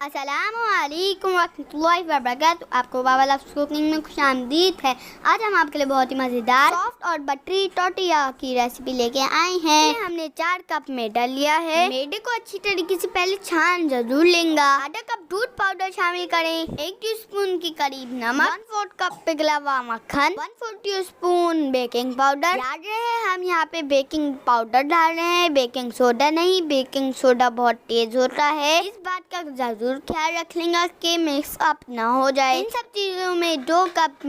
अस्सलामुअलैकुम वरहमतुल्लाहि वबरकातुहू। आपको बाबा लफ्ज़ कुकिंग में खुशामदीद है। आज हम आपके लिए बहुत ही मज़ेदार सॉफ्ट और बटरी टोटिया की रेसिपी लेके आए हैं। हमने 4 कप मैदा लिया है। मैदे को अच्छी तरीके से पहले छान जरूर लेंगे। आधा कप दूध पाउडर शामिल करें, 1 टीस्पून के करीब नमक, 1/4 कप पिघला हुआ मक्खन, 1/4 टीस्पून बेकिंग पाउडर डाल रहे हैं। हम यहाँ पे बेकिंग पाउडर डाल रहे हैं, बेकिंग सोडा नहीं। बेकिंग सोडा बहुत तेज होता है, इस बात का जरूर ख्याल रख लेंगे कि मिक्स अप ना हो जाए। इन सब चीजों में 2 कप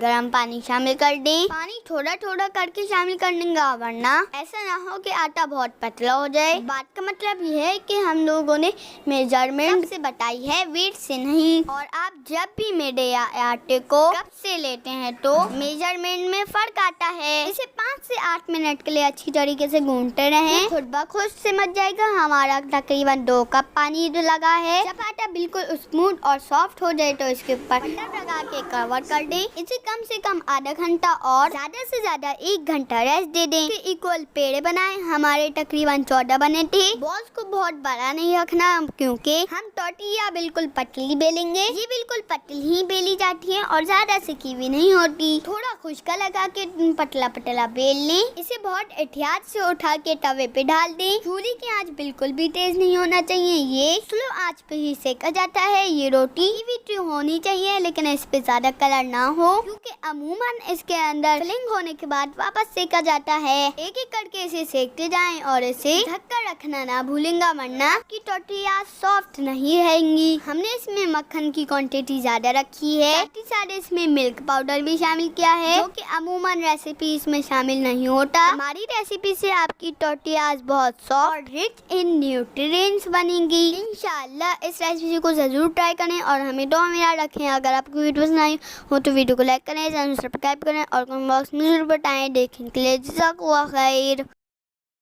गर्म पानी शामिल कर दें। पानी थोड़ा थोड़ा करके शामिल कर देंगे, वरना ऐसा ना हो कि आटा बहुत पतला हो जाए। बात का मतलब यह है कि हम लोगों ने मेजरमेंट से बताई है, वेट से नहीं। और आप जब भी मैदे या आटे को कप से लेते हैं तो मेजरमेंट में फर्क आता है। इसे 5 से 8 मिनट के लिए अच्छी तरीके से गूंथते रहें। खुद ब खुद सिमट जाएगा। हमारा तकरीबन 2 कप पानी लगा है। जब आटा बिल्कुल स्मूथ और सॉफ्ट हो जाए तो इसके ऊपर बटर लगा के कवर कर दें। इसे कम से कम आधा घंटा और ज्यादा से ज्यादा 1 घंटा रेस्ट दे दें। इक्वल पेड़े बनाएं। हमारे तकरीबन 14 बने थे। बॉल्स को बहुत बड़ा नहीं रखना, क्योंकि हम टोटिया बिल्कुल पतली बेलेंगे। ये बिल्कुल पतली ही बेली जाती है और ज्यादा सिकी भी नहीं होती। थोड़ा खुशका लगा के पतला पतला बेल लें। इसे बहुत एहतियात से उठा के तवे पे डाल दें। चूल्हे की आंच बिल्कुल भी तेज नहीं होना चाहिए, ये स्लो आंच पे ही सेका जाता है। ये रोटी भी होनी चाहिए, लेकिन इस पे ज्यादा कलर ना हो, क्योंकि अमूमन इसके अंदर फिलिंग होने के बाद वापस सेका जाता है। एक एक करके इसे सेकते जाएं और इसे ढककर रखना ना भूलेंगे, वरना की टोटिया सॉफ्ट नहीं रहेंगी। हमने इसमें मक्खन की क्वांटिटी ज्यादा रखी है, साथ ही साथ इसमें मिल्क पाउडर भी शामिल किया है, जो कि अमूमन रेसिपी में शामिल नहीं होता। हमारी रेसिपी से आपकी टोटियाज बहुत सॉफ्ट और रिच इन न्यूट्रिएंट्स बनेंगी। इंशाल्लाह इस रेसिपी को जरूर ट्राई करें और हमें दुआ में याद रखें। अगर आपको वीडियो पसंद आई हो तो वीडियो को लाइक करें, चैनल सब्सक्राइब करें और कमेंट बॉक्स में जरूर बताएं। देखने के लिए जज़ाकल्लाह खैर।